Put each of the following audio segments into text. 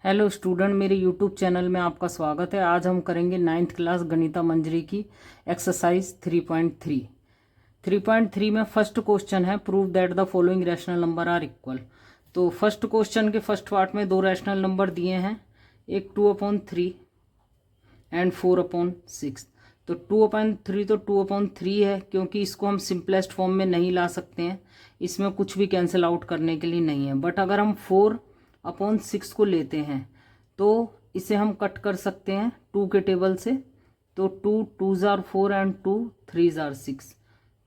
Hello student, मेरे YouTube channel में आपका स्वागत है। आज हम करेंगे 9th क्लास गणिता मंजरी की एक्सरसाइज 3.3। 3.3 में फर्स्ट क्वेश्चन है, prove that the following rational number are equal. तो फर्स्ट क्वेश्चन के फर्स्ट पार्ट में दो रैशनल नंबर दिए हैं, एक 2/3 एंड 4/6। तो 2/3 तो 2/3 है, क्योंकि इसको हम सिंपलेस्ट फॉर्म में नहीं ला सकते हैं, इसमें कुछ भी कैंसिल आउट करने के लिए नहीं है। बट अगर हम 4/6 को लेते हैं तो इसे हम कट कर सकते हैं 2 के टेबल से। तो 2 2s are 4 and 2 3s are 6।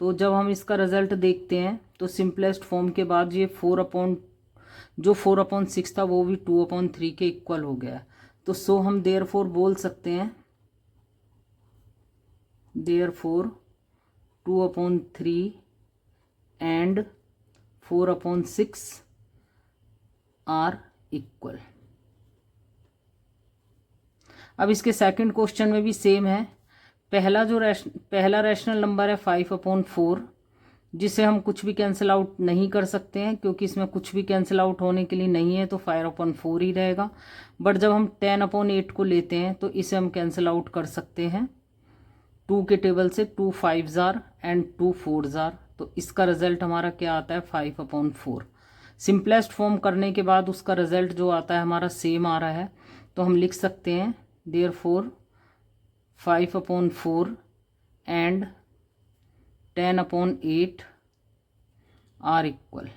तो जब हम इसका रिजल्ट देखते हैं तो सिंपलेस्ट फॉर्म के बाद ये 4/6 था वो भी 2/3 के इक्वल हो गया। तो सो हम देयरफॉर बोल सकते हैं, देयरफॉर 2/3 एंड 4/6 आर इक्वल। अब इसके सेकंड क्वेश्चन में भी सेम है। पहला रैशनल नंबर है 5/4, जिसे हम कुछ भी कैंसिल आउट नहीं कर सकते हैं, क्योंकि इसमें कुछ भी कैंसिल आउट होने के लिए नहीं है, तो 5/4 ही रहेगा। बट जब हम 10/8 को लेते हैं तो इसे हम कैंसिल आउट कर सकते हैं 2 के टेबल से। 2 5s are and 2 4s are। तो इसका रिजल्ट हमारा क्या आता है, 5/4। सिंपलेस्ट फॉर्म करने के बाद उसका रिजल्ट जो आता है हमारा सेम आ रहा है। तो हम लिख सकते हैं देयरफॉर 5/4 एंड 10/8 आर इक्वल।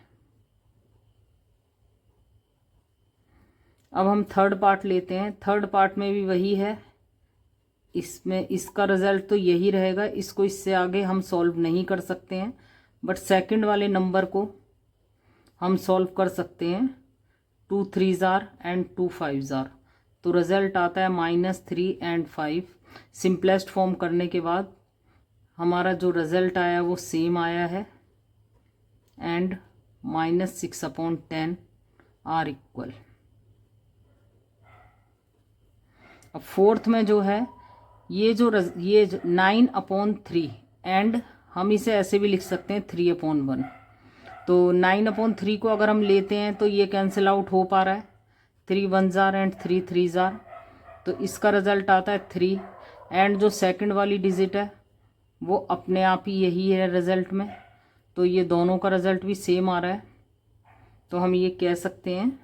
अब हम थर्ड पार्ट लेते हैं। थर्ड पार्ट में भी वही है, इसमें इसका रिजल्ट तो यही रहेगा, इसको इससे आगे हम सॉल्व नहीं कर सकते हैं। बट सेकंड वाले नंबर को हम सॉल्व कर सकते हैं। 2 3s are and 2 5s are। तो रिजल्ट आता है -3 एंड 5। सिंपलेस्ट फॉर्म करने के बाद हमारा जो रिजल्ट आया वो सेम आया है, एंड -6/10 आर इक्वल। अब फोर्थ में जो है ये 9/3 एंड हम इसे ऐसे भी लिख सकते हैं 3/1। तो 9/3 को अगर हम लेते हैं तो ये कैंसिल आउट हो पा रहा है, 3 1s are and 3 3s are। तो इसका रिजल्ट आता है 3। एंड जो सेकंड वाली डिजिट है वो अपने आप ही यही है रिजल्ट में, तो ये दोनों का रिजल्ट भी सेम आ रहा है। तो हम ये कह सकते हैं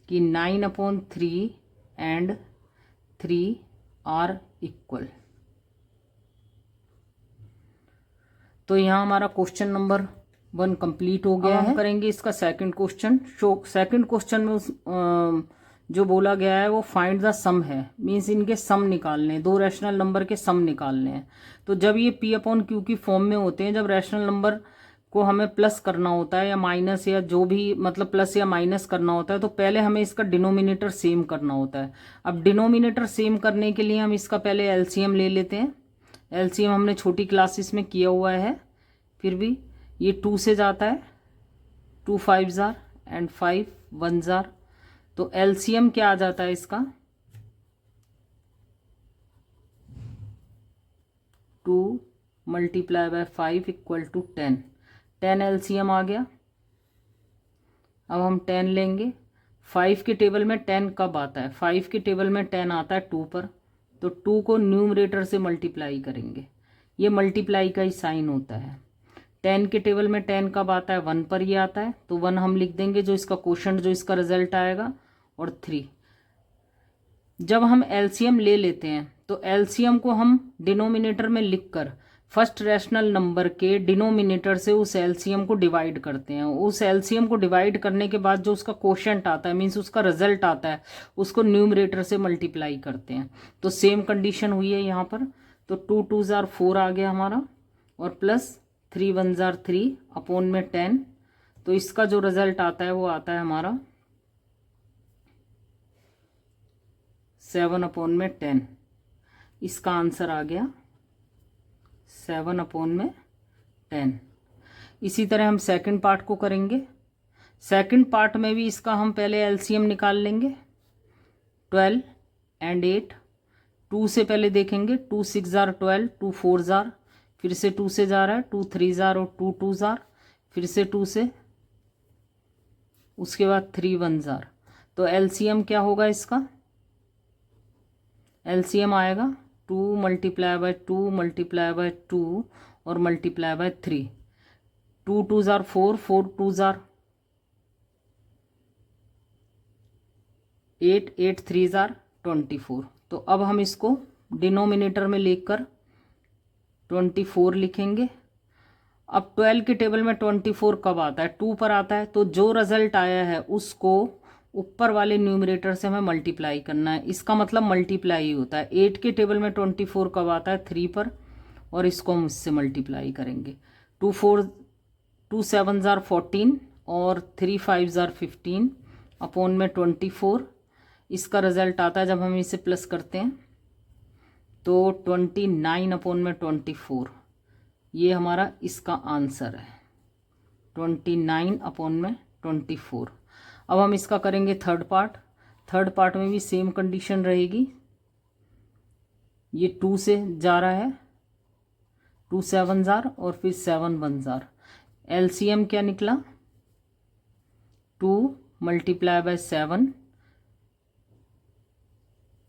कि 9/3 एंड 3 आर इक्वल। तो यहाँ हमारा क्वेश्चन नंबर 1 कंप्लीट हो गया है। हम करेंगे इसका सेकंड क्वेश्चन। सेकंड क्वेश्चन में जो बोला गया है वो फाइंड द सम है, मीन्स इनके सम निकालने, दो रैशनल नंबर के सम निकालने हैं। तो जब ये P/Q की फॉर्म में होते हैं, जब रैशनल नंबर को हमें प्लस करना होता है या माइनस या जो भी मतलब प्लस या माइनस करना होता है, तो पहले हमें इसका डिनोमिनेटर सेम करना होता है। अब डिनोमिनेटर सेम करने के लिए हम इसका पहले एलसीएम ले लेते हैं। एलसीएम हमने छोटी क्लासेस में किया हुआ है, फिर भी ये 2 से जाता है, 2 5s are and 5 1s are। तो एलसीएम क्या आ जाता है इसका, 2 × 5 = 10। 10 एलसीएम आ गया। अब हम 10 लेंगे। 5 के टेबल में 10 कब आता है, 5 के टेबल में 10 आता है 2 पर। तो 2 को न्यूमरेटर से मल्टीप्लाई करेंगे, ये मल्टीप्लाई का ही साइन होता है। 10 के टेबल में 10 कब आता है, 1 पर ये आता है। तो 1 हम लिख देंगे, जो इसका क्वोशंट जो इसका रिजल्ट आएगा, और 3। जब हम एलसीएम ले लेते हैं तो एलसीएम को हम डिनोमिनेटर में लिखकर फर्स्ट रैशनल नंबर के डिनोमिनेटर से उस एलसीएम को डिवाइड करते हैं। उस एलसीएम को डिवाइड करने के बाद जो उसका क्वोशंट आता है, मीन्स उसका रिजल्ट आता है, उसको न्यूमरेटर से मल्टीप्लाई करते हैं। तो सेम कंडीशन हुई है यहाँ पर। तो 2 2s are 4 आ गया हमारा, और प्लस 3 1s are 3 अपॉन में 10। तो इसका जो रिजल्ट आता है वो आता है हमारा 7/10। इसका आंसर आ गया 7/10। इसी तरह हम सेकंड पार्ट को करेंगे। सेकंड पार्ट में भी इसका हम पहले एलसीएम निकाल लेंगे। 12 एंड 8। 2 से पहले देखेंगे, 2 6s are 12, 2 4s are, फिर से 2 से जा रहा है, 2 3s are और 2 2s are, फिर से 2 से, उसके बाद 3 1s are। तो एलसीएम क्या होगा इसका, एलसीएम आएगा 2 मल्टीप्लाई बाय 2 मल्टीप्लाई बाय 2 और multiply by 3, 2 2 jar 4, 4 2 jar 8, 8 3 jar 24। तो अब हम इसको डिनोमिनेटर में लेकर 24 लिखेंगे। अब 12 के टेबल में 24 कब आता है, 2 पर आता है, तो जो रिजल्ट आया है उसको ऊपर वाले न्यूमरेटर से हमें मल्टीप्लाई करना है, इसका मतलब मल्टीप्लाई होता है। 8 के टेबल में 24 कब आता है, 3 पर, और इसको हम इससे मल्टीप्लाई करेंगे। 2 7 जार 14 और 3 5 जार 15 अपॉन में 24। इसका रिजल्ट आता है जब हम इसे प्लस करते हैं तो 29 अपॉन में 24, ये हमारा इसका आंसर है, 29 अपॉन में 24। अब हम इसका करेंगे थर्ड पार्ट में भी सेम कंडीशन रहेगी। ये 2 से जा रहा है, 2 7 जार और फिर 7 1 जार। एलसीएम क्या निकला, 2 मल्टीप्लाई बाय 7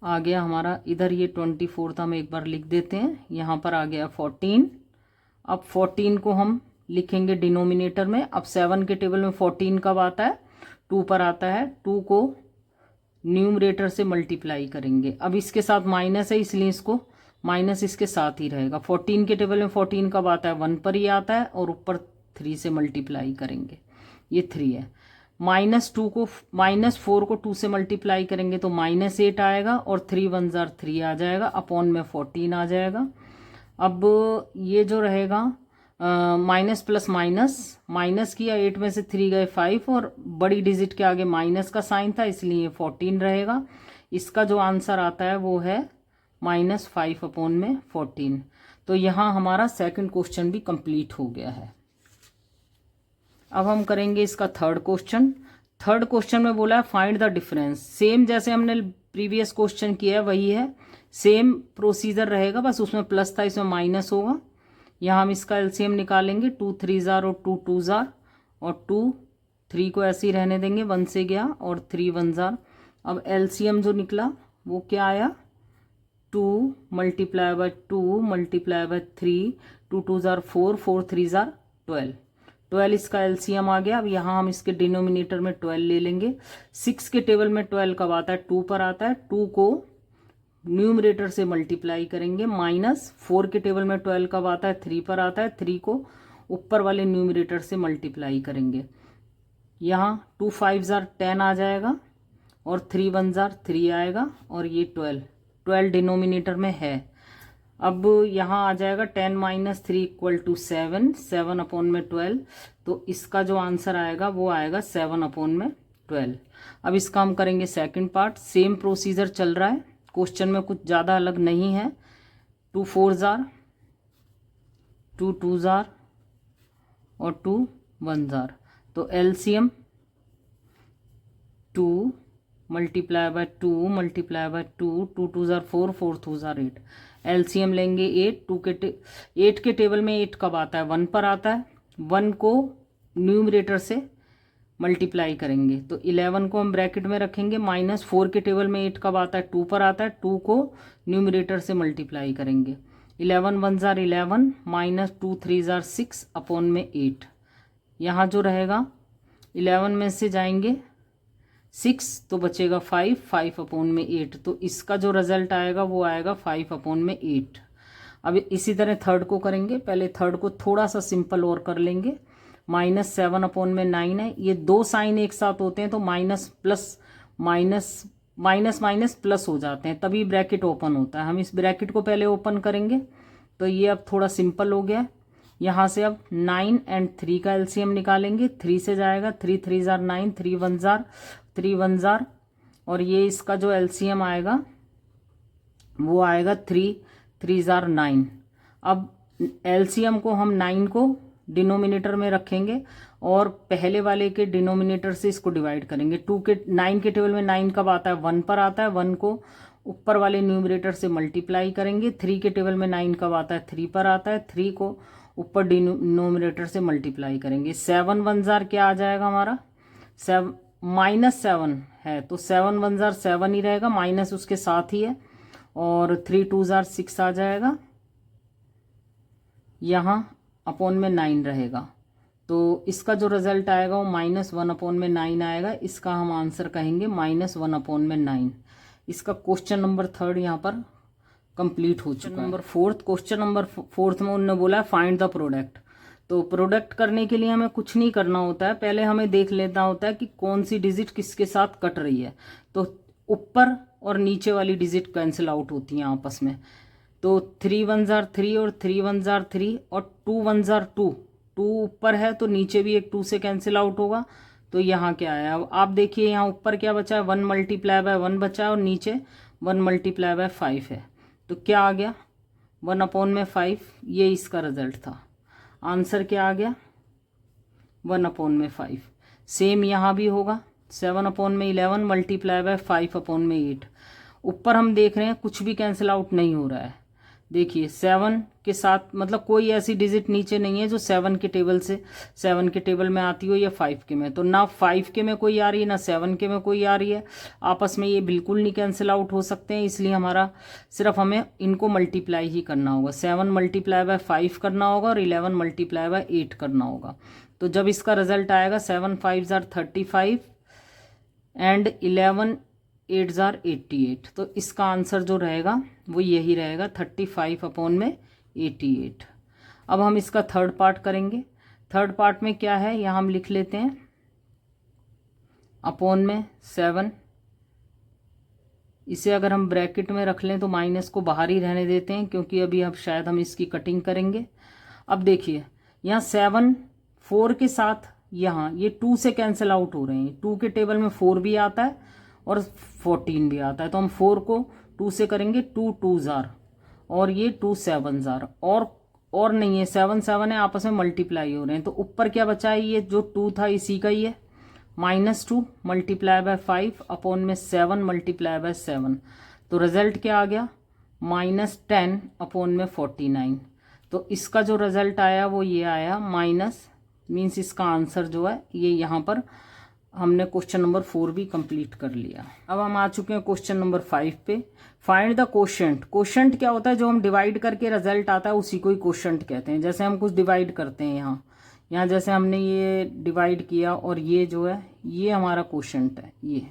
आ गया हमारा। इधर ये 24 था, हम एक बार लिख देते हैं, यहाँ पर आ गया 14। अब 14 को हम लिखेंगे डिनोमिनेटर में। अब 7 के टेबल में 14 कब आता है, 2 पर आता है, 2 को न्यूमरेटर से मल्टीप्लाई करेंगे। अब इसके साथ माइनस है इसलिए इसको माइनस इसके साथ ही रहेगा। 14 के टेबल में 14 कब आता है, 1 पर ही आता है, और ऊपर 3 से मल्टीप्लाई करेंगे, ये 3 है। -4 को 2 से मल्टीप्लाई करेंगे तो -8 आएगा, और 3 1 जार 3 आ जाएगा, अपॉन में 14 आ जाएगा। अब ये जो रहेगा माइनस प्लस माइनस किया, 8 में से 3 गए 5, और बड़ी डिजिट के आगे माइनस का साइन था इसलिए 14 रहेगा। इसका जो आंसर आता है वो है -5 अपॉन में 14। तो यहाँ हमारा सेकंड क्वेश्चन भी कंप्लीट हो गया है। अब हम करेंगे इसका थर्ड क्वेश्चन में बोला है फाइंड द डिफरेंस। सेम जैसे हमने प्रीवियस क्वेश्चन किया है वही है, सेम प्रोसीजर रहेगा, बस उसमें प्लस था इसमें माइनस होगा। यहाँ हम इसका एलसीएम निकालेंगे, 2 3 जार और 2 2 जार, और 2 3 को ऐसे ही रहने देंगे, 1 से गया, और 3 1 जार। अब एलसीएम जो निकला वो क्या आया, 2 multiply by 2 multiply by 3, 2 2 jar 4, 4 3 jar 12 इसका एलसीएम आ गया। अब यहाँ हम इसके डिनोमिनेटर में 12 ले लेंगे। 6 के टेबल में 12 कब आता है, 2 पर आता है, 2 को न्यूमरेटर से मल्टीप्लाई करेंगे। -4 के टेबल में 12 कब आता है, 3 पर आता है, 3 को ऊपर वाले न्यूमरेटर से मल्टीप्लाई करेंगे। यहाँ 2 5 जार 10 आ जाएगा, और 3 1 जार 3 आएगा, और ये 12 डिनोमिनेटर में है। अब यहाँ आ जाएगा 10 - 3 = 7, 7 अपॉन में 12। तो इसका जो आंसर आएगा वो आएगा 7 अपॉन में 12। अब इसका हम करेंगे सेकंड पार्ट। सेम प्रोसीजर चल रहा है, क्वेश्चन में कुछ ज़्यादा अलग नहीं है। 2 4 जार, 2 2 जार और 2 1 जार। तो LCM 2 multiply by 2 multiply by 2, 2 2 jar 4, 4 2 jar 8। LCM लेंगे 8 के टेबल में 8 कब आता है, 1 पर आता है, 1 को न्यूमरेटर से मल्टीप्लाई करेंगे तो 11 को हम ब्रैकेट में रखेंगे। -4 के टेबल में 8 कब आता है, 2 पर आता है, 2 को न्यूमरेटर से मल्टीप्लाई करेंगे। 11 1 जार 11, -2 3 जार 6 अपॉन में 8। यहाँ जो रहेगा 11 में से जाएंगे 6 तो बचेगा 5, 5 अपॉन में 8। तो इसका जो रिजल्ट आएगा वो आएगा 5 अपॉन में 8। अब इसी तरह थर्ड को करेंगे। पहले थर्ड को थोड़ा सा सिंपल और कर लेंगे। -7 अपॉन में 9 है। ये दो साइन एक साथ होते हैं तो माइनस माइनस प्लस हो जाते हैं, तभी ब्रैकेट ओपन होता है। हम इस ब्रैकेट को पहले ओपन करेंगे तो ये अब थोड़ा सिंपल हो गया। यहाँ से अब 9 और 3 का एलसीएम निकालेंगे। 3 से जाएगा 3 3 जार 9, 3 1 जार 3 1 जार, और ये इसका जो एलसीएम आएगा वो आएगा 3 3 जार 9। अब एलसीएम को हम 9 को डिनोमिनेटर में रखेंगे और पहले वाले के डिनोमिनेटर से इसको डिवाइड करेंगे। 9 के टेबल में 9 कब आता है, 1 पर आता है, 1 को ऊपर वाले न्यूमरेटर से मल्टीप्लाई करेंगे। 3 के टेबल में 9 कब आता है, 3 पर आता है, 3 को ऊपर डिनोमिनेटर से मल्टीप्लाई करेंगे। 7 1 जार क्या आ जाएगा हमारा, -7 है, तो 7 1 जार 7 ही रहेगा, माइनस उसके साथ ही है, और 3 2 जार 6 आ जाएगा, यहाँ अपॉन में 9 रहेगा। तो इसका जो रिजल्ट आएगा वो -1/9 आएगा। इसका हम आंसर कहेंगे -1/9। इसका क्वेश्चन नंबर 3 यहाँ पर कंप्लीट हो चुका है। क्वेश्चन नंबर 4 में उन्होंने बोला है फाइंड द प्रोडक्ट। तो प्रोडक्ट करने के लिए हमें कुछ नहीं करना होता है, पहले हमें देख लेना होता है कि कौन सी डिजिट किसके साथ कट रही है। तो ऊपर और नीचे वाली डिजिट कैंसिल आउट होती हैं आपस में। तो 3 1 जार 3 और 3 1 जार 3 और 2 1 जार 2, 2 ऊपर है तो नीचे भी एक 2 से कैंसिल आउट होगा। तो यहाँ क्या है, अब आप देखिए यहाँ ऊपर क्या बचा है, 1 मल्टीप्लाई बाय 1 बचा है, और नीचे 1 मल्टीप्लाई बाय 5 है। तो क्या आ गया, 1/5। ये इसका रिजल्ट था। आंसर क्या आ गया, 1/5। सेम यहाँ भी होगा, 7/11 मल्टीप्लाई बाय 5/8। ऊपर हम देख रहे हैं कुछ भी कैंसिल आउट नहीं हो रहा है। देखिए 7 के साथ मतलब कोई ऐसी डिजिट नीचे नहीं है जो 7 के टेबल में आती हो या 5 के में। तो ना 5 के में कोई आ रही है ना 7 के में कोई आ रही है, आपस में ये बिल्कुल नहीं कैंसिल आउट हो सकते हैं। इसलिए हमारा सिर्फ हमें इनको मल्टीप्लाई ही करना होगा, 7 मल्टीप्लाई बाय 5 करना होगा और 11 मल्टीप्लाई बाय 8 करना होगा। तो जब इसका रिजल्ट आएगा 7 5 जार 35 एंड 11 8 जार 88, तो इसका आंसर जो रहेगा वो यही रहेगा, 35/88। अब हम इसका थर्ड पार्ट करेंगे। थर्ड पार्ट में क्या है, यहाँ हम लिख लेते हैं अपॉन में 7। इसे अगर हम ब्रैकेट में रख लें तो माइनस को बाहर ही रहने देते हैं, क्योंकि अभी अब शायद हम इसकी कटिंग करेंगे। अब देखिए यहाँ 7 4 के साथ यहाँ ये 2 से कैंसिल आउट हो रहे हैं। 2 के टेबल में 4 भी आता है और 14 भी आता है। तो हम 4 को 2 से करेंगे, 2 2 जार, और ये 2 7 जार, और नहीं है 7 7 है, आपस में मल्टीप्लाई हो रहे हैं। तो ऊपर क्या बचा है, ये जो 2 था इसी का ही है, -2 मल्टीप्लाई बाय 5 अपॉन में 7 मल्टीप्लाई बाय 7। तो रिजल्ट क्या आ गया, -10 अपॉन में 49। तो इसका जो रिजल्ट आया वो ये आया, मीन्स इसका आंसर जो है ये यहाँ पर हमने क्वेश्चन नंबर 4 भी कंप्लीट कर लिया। अब हम आ चुके हैं क्वेश्चन नंबर 5 पे। Find the quotient. कोशेंट क्या होता है, जो हम डिवाइड करके रिजल्ट आता है उसी को ही कोशेंट कहते हैं। जैसे हम कुछ डिवाइड करते हैं, यहाँ जैसे हमने ये डिवाइड किया और ये जो है ये हमारा कोशेंट है ये।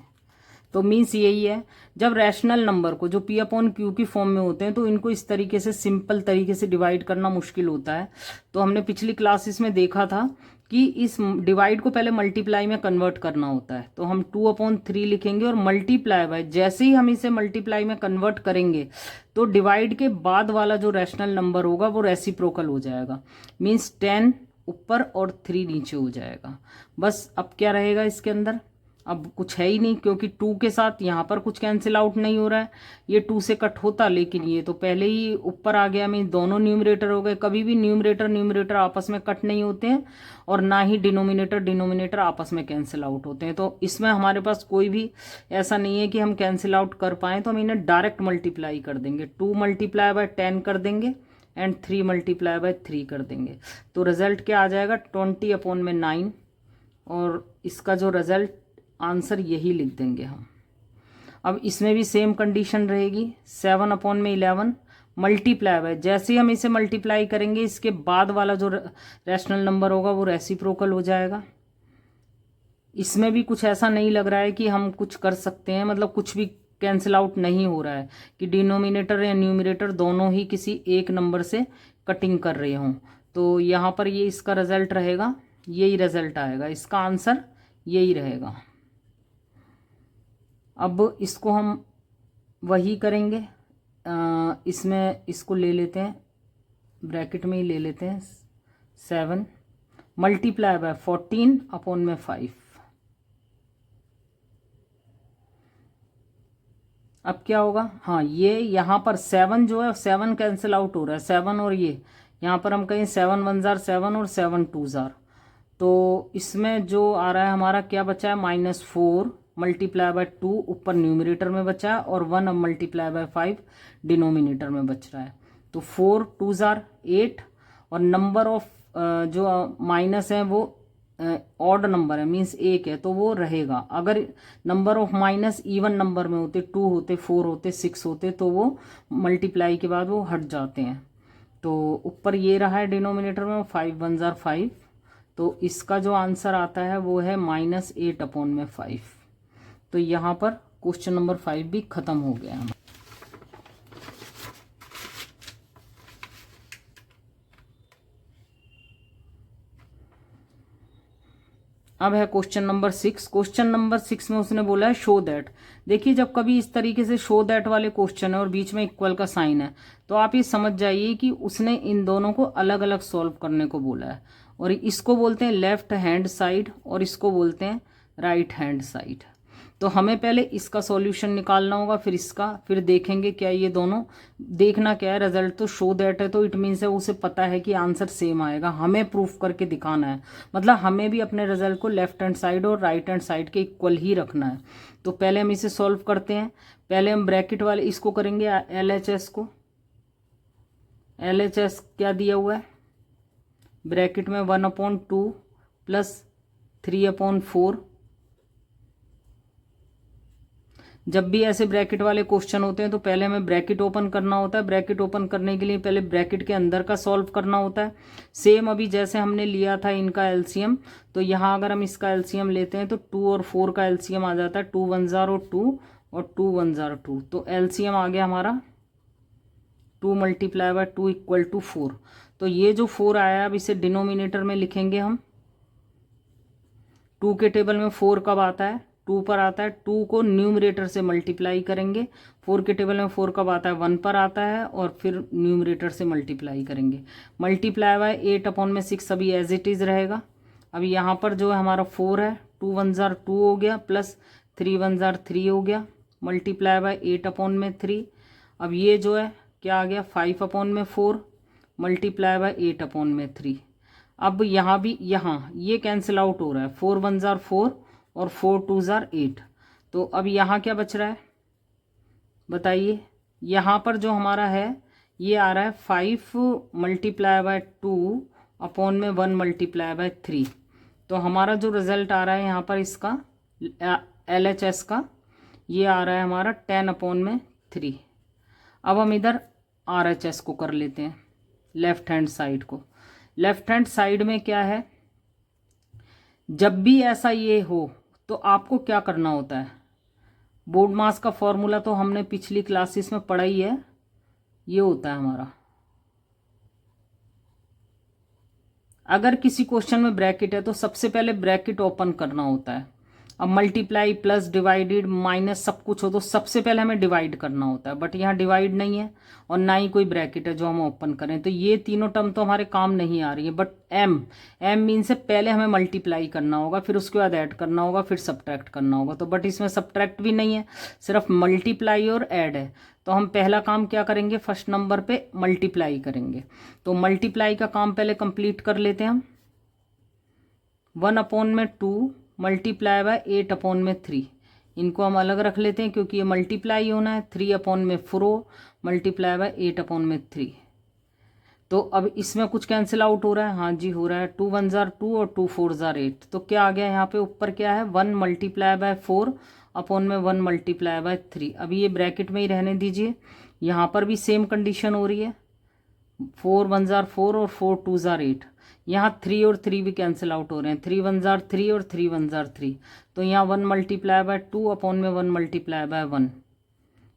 तो मीन्स यही है, जब रैशनल नंबर को जो P/Q की फॉर्म में होते हैं तो इनको इस तरीके से सिंपल तरीके से डिवाइड करना मुश्किल होता है। तो हमने पिछली क्लासेस में देखा था कि इस डिवाइड को पहले मल्टीप्लाई में कन्वर्ट करना होता है। तो हम 2/3 लिखेंगे और मल्टीप्लाई बाय, जैसे ही हम इसे मल्टीप्लाई में कन्वर्ट करेंगे तो डिवाइड के बाद वाला जो रैशनल नंबर होगा वो रेसिप्रोकल हो जाएगा। मीन्स 10 ऊपर और 3 नीचे हो जाएगा। बस अब क्या रहेगा इसके अंदर, अब कुछ है ही नहीं, क्योंकि 2 के साथ यहाँ पर कुछ कैंसिल आउट नहीं हो रहा है। ये 2 से कट होता, लेकिन ये तो पहले ही ऊपर आ गया। मीन दोनों न्यूमरेटर हो गए। कभी भी न्यूमरेटर आपस में कट नहीं होते हैं और ना ही डिनोमिनेटर आपस में कैंसिल आउट होते हैं। तो इसमें हमारे पास कोई भी ऐसा नहीं है कि हम कैंसिल आउट कर पाएँ, तो हम इन्हें डायरेक्ट मल्टीप्लाई कर देंगे। 2 मल्टीप्लाई बाय 10 कर देंगे एंड 3 मल्टीप्लाई बाय 3 कर देंगे। तो रिजल्ट क्या आ जाएगा, 20/9। और इसका जो रिजल्ट आंसर यही लिख देंगे हम। अब इसमें भी सेम कंडीशन रहेगी, 7/11 मल्टीप्लाई बाय, जैसे ही हम इसे मल्टीप्लाई करेंगे इसके बाद वाला जो रैशनल नंबर होगा वो रेसिप्रोकल हो जाएगा। इसमें भी कुछ ऐसा नहीं लग रहा है कि हम कुछ कर सकते हैं, मतलब कुछ भी कैंसिल आउट नहीं हो रहा है कि डिनोमिनेटर या न्यूमरेटर दोनों ही किसी एक नंबर से कटिंग कर रहे हों। तो यहाँ पर ये इसका रिजल्ट रहेगा, यही रिजल्ट आएगा, इसका आंसर यही रहेगा। अब इसको हम वही करेंगे, इसमें इसको ले लेते हैं, ब्रैकेट में ही ले लेते हैं, 7 मल्टीप्लाई बाय 14/5। अब क्या होगा, हाँ ये यहाँ पर 7 जो है 7 कैंसिल आउट हो रहा है, 7 और ये यहाँ पर हम कहें 7 1 जार 7 और 7 2 जार। तो इसमें जो आ रहा है हमारा क्या बचा है, -4 मल्टीप्लाई बाय 2 ऊपर न्यूमरेटर में बचा है और 1 अब मल्टीप्लाई बाय 5 डिनोमिनेटर में बच रहा है। तो 4 2 जार 8 और नंबर ऑफ जो माइनस है वो ऑड नंबर है मीन्स एक है तो वो रहेगा। अगर number of minus even number में होते, 2 होते, 4 होते, 6 होते, तो वो मल्टीप्लाई के बाद वो हट जाते हैं। तो ऊपर ये रहा है डिनोमिनेटर में 5 1 जार 5, तो इसका जो आंसर आता है वो है -8/5। तो यहाँ पर क्वेश्चन नंबर 5 भी खत्म हो गया है। अब है क्वेश्चन नंबर 6। क्वेश्चन नंबर 6 में उसने बोला है शो दैट। देखिए जब कभी इस तरीके से शो दैट वाले क्वेश्चन है और बीच में इक्वल का साइन है, तो आप ये समझ जाइए कि उसने इन दोनों को अलग अलग सॉल्व करने को बोला है। और इसको बोलते हैं लेफ्ट हैंड साइड और इसको बोलते हैं राइट हैंड साइड। तो हमें पहले इसका सॉल्यूशन निकालना होगा, फिर इसका, फिर देखेंगे क्या ये दोनों, देखना क्या है रिजल्ट। तो शो दैट है तो इट मीन्स है उसे पता है कि आंसर सेम आएगा, हमें प्रूफ करके दिखाना है। मतलब हमें भी अपने रिजल्ट को लेफ्ट हैंड साइड और राइट हैंड साइड के इक्वल ही रखना है। तो पहले हम इसे सॉल्व करते हैं। पहले हम ब्रैकेट वाले इसको करेंगे LHS को। LHS क्या दिया हुआ है ब्रैकेट में 1/2 प्लस 3/4। जब भी ऐसे ब्रैकेट वाले क्वेश्चन होते हैं तो पहले हमें ब्रैकेट ओपन करना होता है। ब्रैकेट ओपन करने के लिए पहले ब्रैकेट के अंदर का सॉल्व करना होता है। सेम अभी जैसे हमने लिया था इनका एलसीएम, तो यहाँ अगर हम इसका एलसीएम लेते हैं तो 2 और 4 का एलसीएम आ जाता है। 2 1 जार 2 और 2 1 जार 2, तो एलसीएम आ गया हमारा 2 × 2 = 4। तो ये जो 4 आया अब इसे डिनोमिनेटर में लिखेंगे हम। 2 के टेबल में 4 कब आता है, 2 पर आता है। 2 को न्यूमरेटर से मल्टीप्लाई करेंगे। 4 के टेबल में 4 कब आता है, 1 पर आता है, और फिर न्यूमरेटर से मल्टीप्लाई करेंगे। मल्टीप्लाई बाय 8/6 अभी एज इट इज़ रहेगा। अब यहाँ पर जो है हमारा 4 है, 2 1 जार 2 हो गया, प्लस 3 1 जार 3 हो गया, मल्टीप्लाई बाय 8/3। अब ये जो है क्या आ गया 5/4 मल्टीप्लाई बाय 8/3। अब यहाँ भी यहाँ ये कैंसिल आउट हो रहा है, 4 1 जार 4 और 4 2 जार 8। तो अब यहाँ क्या बच रहा है बताइए। यहाँ पर जो हमारा है ये आ रहा है 5 × 2/1 × 3। तो हमारा जो रिजल्ट आ रहा है यहाँ पर इसका LHS का ये आ रहा है हमारा 10/3। अब हम इधर RHS को कर लेते हैं, लेफ्ट हैंड साइड को। लेफ्ट हैंड साइड में क्या है, जब भी ऐसा ये हो तो आपको क्या करना होता है। बोर्ड मास का फॉर्मूला तो हमने पिछली क्लासेस में पढ़ा ही है, ये होता है हमारा, अगर किसी क्वेश्चन में ब्रैकेट है तो सबसे पहले ब्रैकेट ओपन करना होता है। अब मल्टीप्लाई प्लस डिवाइडेड माइनस सब कुछ हो तो सबसे पहले हमें डिवाइड करना होता है, बट यहाँ डिवाइड नहीं है और ना ही कोई ब्रैकेट है जो हम ओपन करें, तो ये तीनों टर्म तो हमारे काम नहीं आ रही है। बट एम मीन से पहले हमें मल्टीप्लाई करना होगा, फिर उसके बाद ऐड करना होगा, फिर सब्ट्रैक्ट करना होगा। तो बट इसमें सब्ट्रैक्ट भी नहीं है, सिर्फ मल्टीप्लाई और ऐड है। तो हम पहला काम क्या करेंगे, फर्स्ट नंबर पे मल्टीप्लाई करेंगे। तो मल्टीप्लाई का काम पहले कंप्लीट कर लेते हैं हम। 1/2 मल्टीप्लाई बाय 8/3, इनको हम अलग रख लेते हैं क्योंकि ये मल्टीप्लाई होना है। 3/4 मल्टीप्लाई बाय 8/3। तो अब इसमें कुछ कैंसिल आउट हो रहा है, हाँ जी हो रहा है। 2 1 जार 2 और 2 4 जार 8। तो क्या आ गया यहाँ पे ऊपर क्या है 1 × 4/1 × 3। अभी ये ब्रैकेट में ही रहने दीजिए। यहाँ पर भी सेम कंडीशन हो रही है, 4 1 जार 4 और 4 2 जार 8। यहाँ 3 और 3 भी कैंसिल आउट हो रहे हैं, 3 1 जार 3 और 3 1 जार 3। तो यहाँ 1 × 2/1 × 1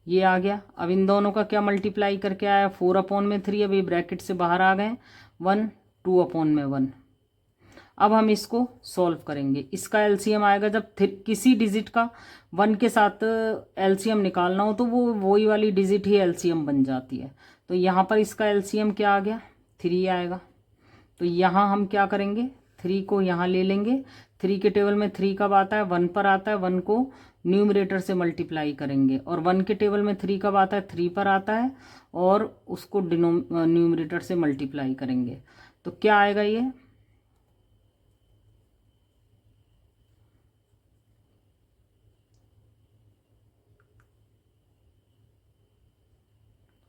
ये आ गया। अब इन दोनों का क्या मल्टीप्लाई करके आया 4/3। अभी ब्रैकेट से बाहर आ गए 1 2/1। अब हम इसको सॉल्व करेंगे। इसका एलसीएम आएगा जब किसी डिजिट का 1 के साथ एलसीएम निकालना हो तो वो वही वाली डिजिट ही एलसीएम बन जाती है। तो यहाँ पर इसका एलसीएम क्या आ गया 3 आएगा। तो यहाँ हम क्या करेंगे 3 को यहाँ ले लेंगे। 3 के टेबल में 3 कब आता है 1 पर आता है, 1 को न्यूमरेटर से मल्टीप्लाई करेंगे। और 1 के टेबल में 3 कब आता है 3 पर आता है, और उसको न्यूमरेटर से मल्टीप्लाई करेंगे। तो क्या आएगा ये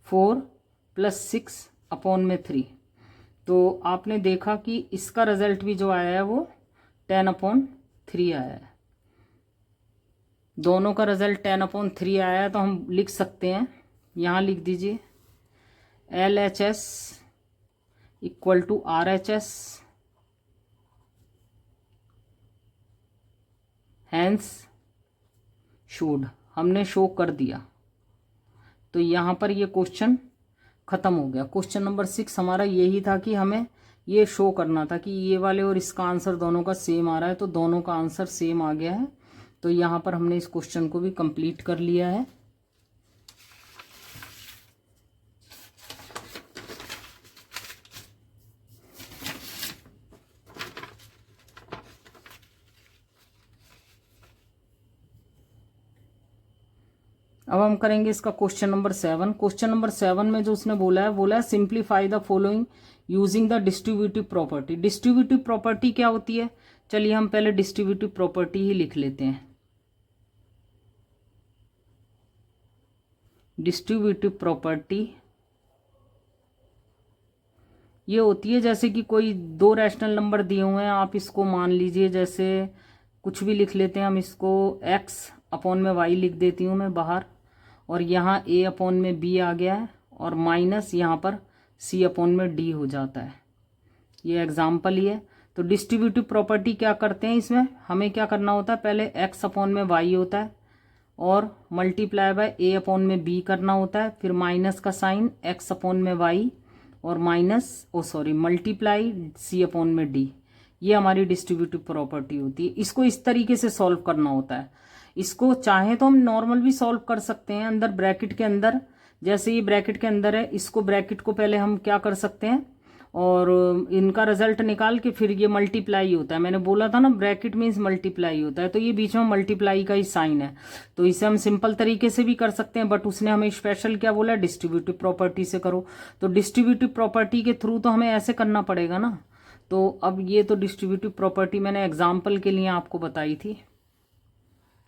4 + 6/3। तो आपने देखा कि इसका रिजल्ट भी जो आया है वो 10/3 आया है। दोनों का रिजल्ट 10/3 आया है, तो हम लिख सकते हैं, यहाँ लिख दीजिए LHS equal to RHS, hence showed, हमने शो कर दिया। तो यहाँ पर ये क्वेश्चन ख़त्म हो गया। क्वेश्चन नंबर 6 हमारा यही था कि हमें ये शो करना था कि ये वाले और इसका आंसर दोनों का सेम आ रहा है, तो दोनों का आंसर सेम आ गया है। तो यहाँ पर हमने इस क्वेश्चन को भी कंप्लीट कर लिया है। अब हम करेंगे इसका क्वेश्चन नंबर 7। क्वेश्चन नंबर 7 में जो उसने बोला है simplify the following using the distributive property. Distributive property क्या होती है? चलिए हम पहले डिस्ट्रीब्यूटिव प्रॉपर्टी ही लिख लेते हैं। डिस्ट्रीब्यूटिव प्रॉपर्टी ये होती है, जैसे कि कोई दो रैशनल नंबर दिए हुए हैं, आप इसको मान लीजिए, जैसे कुछ भी लिख लेते हैं हम, इसको x/y लिख देती हूँ मैं बाहर, और यहाँ a/b आ गया है, और माइनस यहाँ पर c/d हो जाता है। ये एग्जाम्पल ही है। तो डिस्ट्रीब्यूटिव प्रॉपर्टी क्या करते हैं, इसमें हमें क्या करना होता है, पहले x/y होता है और मल्टीप्लाई बाय a/b करना होता है, फिर माइनस का साइन x/y और मल्टीप्लाई c/d। ये हमारी डिस्ट्रीब्यूटिव प्रॉपर्टी होती है। इसको इस तरीके से सॉल्व करना होता है। इसको चाहे तो हम नॉर्मल भी सॉल्व कर सकते हैं, अंदर ब्रैकेट के अंदर, जैसे ये ब्रैकेट के अंदर है, इसको ब्रैकेट को पहले हम क्या कर सकते हैं, और इनका रिजल्ट निकाल के फिर ये मल्टीप्लाई होता है। मैंने बोला था ना, ब्रैकेट मीन्स मल्टीप्लाई होता है, तो ये बीच में मल्टीप्लाई का ही साइन है। तो इसे हम सिंपल तरीके से भी कर सकते हैं, बट उसने हमें स्पेशल क्या बोला, डिस्ट्रीब्यूटिव प्रॉपर्टी से करो। तो डिस्ट्रीब्यूटिव प्रॉपर्टी के थ्रू तो हमें ऐसे करना पड़ेगा ना। तो अब ये तो डिस्ट्रीब्यूटिव प्रॉपर्टी मैंने एग्जाम्पल के लिए आपको बताई थी,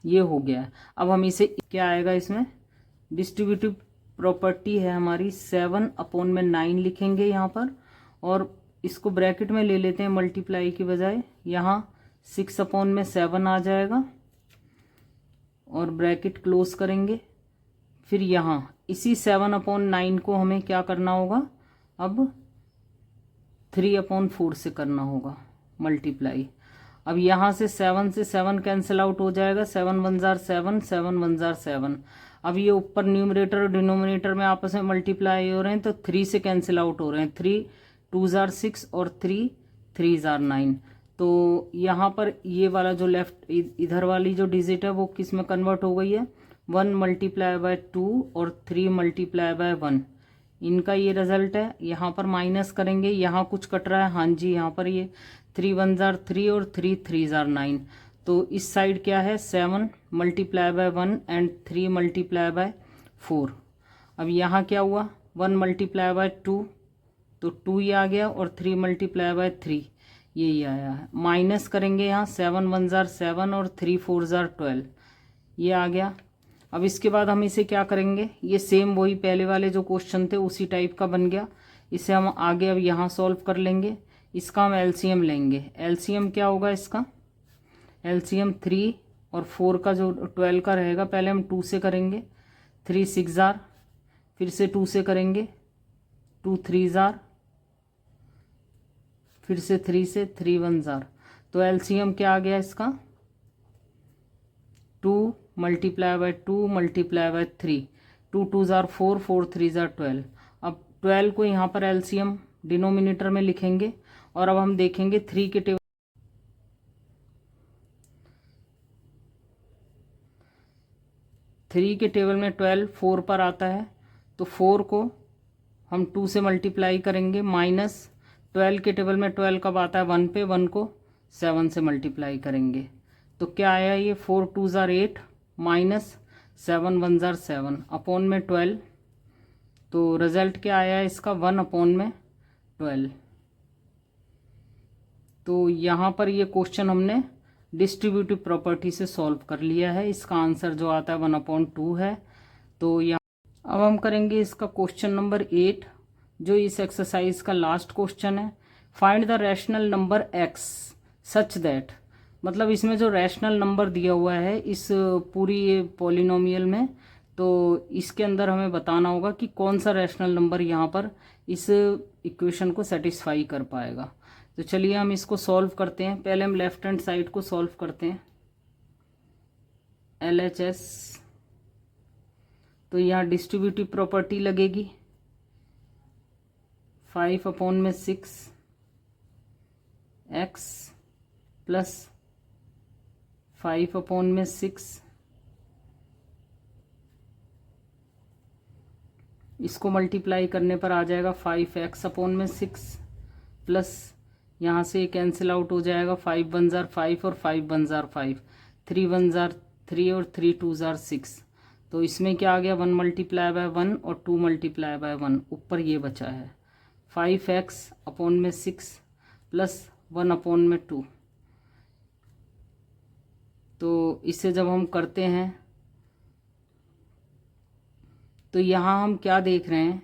ये हो गया। अब हम इसे क्या आएगा, इसमें डिस्ट्रीब्यूटिव प्रॉपर्टी है हमारी 7/9 लिखेंगे यहाँ पर, और इसको ब्रैकेट में ले लेते हैं मल्टीप्लाई की बजाय, यहाँ 6/7 आ जाएगा, और ब्रैकेट क्लोज करेंगे। फिर यहाँ इसी 7/9 को हमें क्या करना होगा, अब 3/4 से करना होगा मल्टीप्लाई। अब यहाँ से 7 से 7 कैंसिल आउट हो जाएगा, 7 1 जार 7, 7 1 जार 7। अब ये ऊपर न्यूमरेटर और डिनोमिनेटर में आपस में मल्टीप्लाई हो रहे हैं, तो 3 से कैंसिल आउट हो रहे हैं, 3 2 जार 6 और 3 3 जार 9। तो यहाँ पर ये वाला जो लेफ्ट इधर वाली जो डिजिट है वो किस में कन्वर्ट हो गई है, 1 मल्टीप्लाई बाय 2 और 3 मल्टीप्लाई बाय 1। इनका ये रिजल्ट है। यहाँ पर माइनस करेंगे, यहाँ कुछ कट रहा है, हाँ जी, यहाँ पर ये 3 1 जार 3 और 3 3 जार 9। तो इस साइड क्या है, 7 multiply by 1 and 3 multiply by 4। अब यहाँ क्या हुआ, 1 मल्टीप्लाई बाय 2, तो 2 ही आ गया, और 3 मल्टीप्लाई बाय 3 यही आया है। माइनस करेंगे यहाँ, 7 1 जार 7 और 3 4 जार 12, ये आ गया। अब इसके बाद हम इसे क्या करेंगे, ये सेम वही पहले वाले जो क्वेश्चन थे उसी टाइप का बन गया। इसे हम आगे अब यहाँ सॉल्व कर लेंगे। इसका हम एलसीएम लेंगे। एलसीएम क्या होगा इसका, एलसीएम 3 और 4 का जो 12 का रहेगा, पहले हम 2 से करेंगे, 3 6 जार, फिर से 2 से करेंगे, 2 3 जार, फिर से 3 से 3 1 जार। तो एलसीएम क्या आ गया इसका, 2 multiply by 2 multiply by 3, 2 2 jar 4, 4 3 jar 12। अब 12 को यहाँ पर एलसीएम डिनोमिनेटर में लिखेंगे, और अब हम देखेंगे 3 के टेबल, 3 के टेबल में 12 4 पर आता है, तो 4 को हम 2 से मल्टीप्लाई करेंगे, माइनस 12 के टेबल में 12 कब आता है 1 पे, 1 को 7 से मल्टीप्लाई करेंगे। तो क्या आया ये, 4 2 जार 8 माइनस 7 1 जार 7 अपॉन में 12। तो रिजल्ट क्या आया इसका, 1/12। तो यहाँ पर ये क्वेश्चन हमने डिस्ट्रीब्यूटिव प्रॉपर्टी से सॉल्व कर लिया है। इसका आंसर जो आता है 1/2 है। तो यहाँ अब हम करेंगे इसका क्वेश्चन नंबर 8, जो इस एक्सरसाइज का लास्ट क्वेश्चन है। Find the rational number x such that मतलब इसमें जो रैशनल नंबर दिया हुआ है इस पूरी ये पॉलिनोमियल में, तो इसके अंदर हमें बताना होगा कि कौन सा रैशनल नंबर यहाँ पर इस इक्वेशन को सेटिस्फाई कर पाएगा। तो चलिए हम इसको सॉल्व करते हैं। पहले हम लेफ्ट हैंड साइड को सॉल्व करते हैं। LHS, तो यहाँ डिस्ट्रीब्यूटिव प्रॉपर्टी लगेगी 5/6 x प्लस 5/6, इसको मल्टीप्लाई करने पर आ जाएगा 5x/6 प्लस यहाँ से कैंसिल आउट हो जाएगा 5 1 जार 5 और 5 1 जार 5, 3 1 जार 3 और 3 2 जार 6। तो इसमें क्या आ गया 1 मल्टीप्लाई बाय 1 और 2 मल्टीप्लाई बाय 1, ऊपर ये बचा है 5x/6 प्लस 1/2। तो इसे जब हम करते हैं तो यहाँ हम क्या देख रहे हैं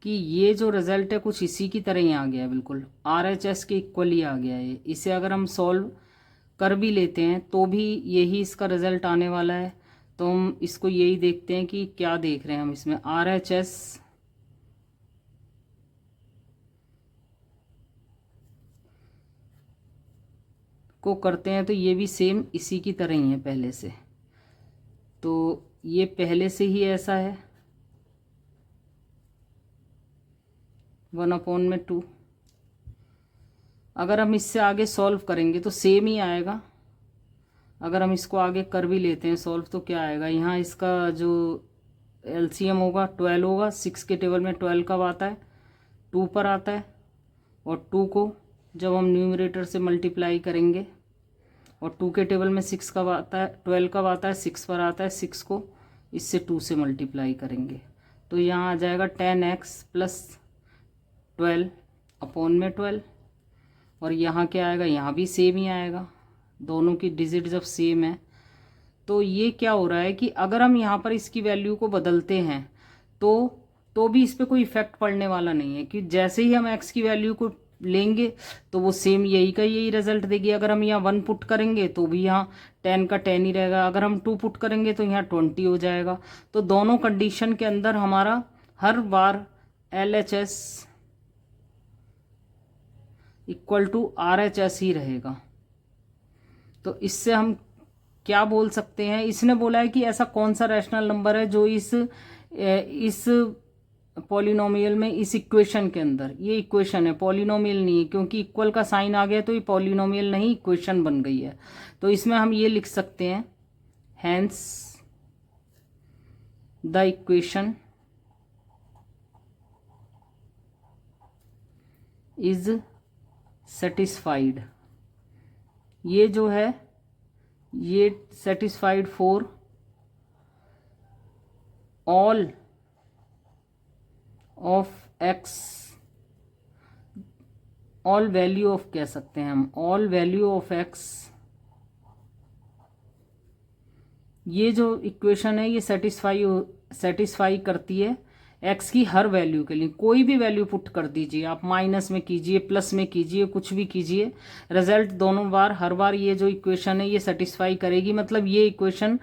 कि ये जो रिज़ल्ट है कुछ इसी की तरह ही आ गया है, बिल्कुल RHS के इक्वल ही आ गया है। इसे अगर हम सॉल्व कर भी लेते हैं तो भी यही इसका रिज़ल्ट आने वाला है। तो हम इसको यही देखते हैं कि क्या देख रहे हैं हम इसमें। RHS को करते हैं तो ये भी सेम इसी की तरह ही है पहले से। तो ये पहले से ही ऐसा है 1/2। अगर हम इससे आगे सॉल्व करेंगे तो सेम ही आएगा। अगर हम इसको आगे कर भी लेते हैं सॉल्व तो क्या आएगा, यहाँ इसका जो LCM होगा 12 होगा। 6 के टेबल में 12 कब आता है, 2 पर आता है। और 2 को जब हम न्यूमरेटर से मल्टीप्लाई करेंगे, और 2 के टेबल में 6 कब आता है, 12 कब आता है, 6 पर आता है। 6 को इससे 2 से मल्टीप्लाई करेंगे तो यहाँ आ जाएगा 10x प्लस 12/12। और यहाँ क्या आएगा, यहाँ भी सेम ही आएगा, दोनों की डिजिट जब सेम है। तो ये क्या हो रहा है कि अगर हम यहाँ पर इसकी वैल्यू को बदलते हैं तो भी इस पर कोई इफेक्ट पड़ने वाला नहीं है, कि जैसे ही हम x की वैल्यू को लेंगे तो वो सेम यही का यही रिजल्ट देगी। अगर हम यहाँ 1 पुट करेंगे तो भी यहाँ 10 का 10 ही रहेगा। अगर हम 2 पुट करेंगे तो यहाँ 20 हो जाएगा। तो दोनों कंडीशन के अंदर हमारा हर बार LHS इक्वल टू RHS ही रहेगा। तो इससे हम क्या बोल सकते हैं, इसने बोला है कि ऐसा कौन सा रैशनल नंबर है जो इस पॉलिनोमियल में, इस इक्वेशन के अंदर, ये इक्वेशन है पॉलिनोमियल नहीं है, क्योंकि इक्वल का साइन आ गया तो ये पॉलिनोमियल नहीं इक्वेशन बन गई है। तो इसमें हम ये लिख सकते हैं hence the equation is satisfied. ये जो है ये satisfied for all of x, all value of कह सकते हैं हम, ऑल वैल्यू ऑफ x। ये जो इक्वेशन है ये सेटिस्फाई करती है x की हर वैल्यू के लिए। कोई भी वैल्यू पुट कर दीजिए आप, माइनस में कीजिए, प्लस में कीजिए, कुछ भी कीजिए, रिजल्ट दोनों बार हर बार ये जो इक्वेशन है ये सेटिस्फाई करेगी। मतलब ये equation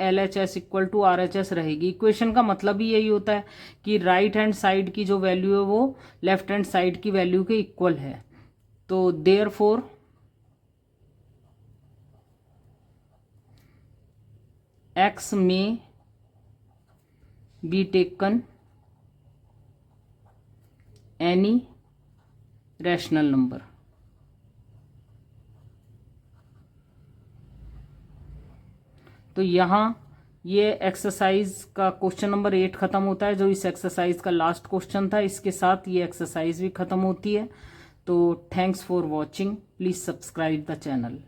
LHS equal to RHS रहेगी। इक्वेशन का मतलब ही यही होता है कि राइट हैंड साइड की जो वैल्यू है वो लेफ्ट हैंड साइड की वैल्यू के इक्वल है। तो देयरफॉर x में be taken any rational number। तो यहाँ ये एक्सरसाइज का क्वेश्चन नंबर 8 ख़त्म होता है, जो इस एक्सरसाइज का लास्ट क्वेश्चन था। इसके साथ ये एक्सरसाइज भी ख़त्म होती है। तो thanks for watching, please subscribe the channel.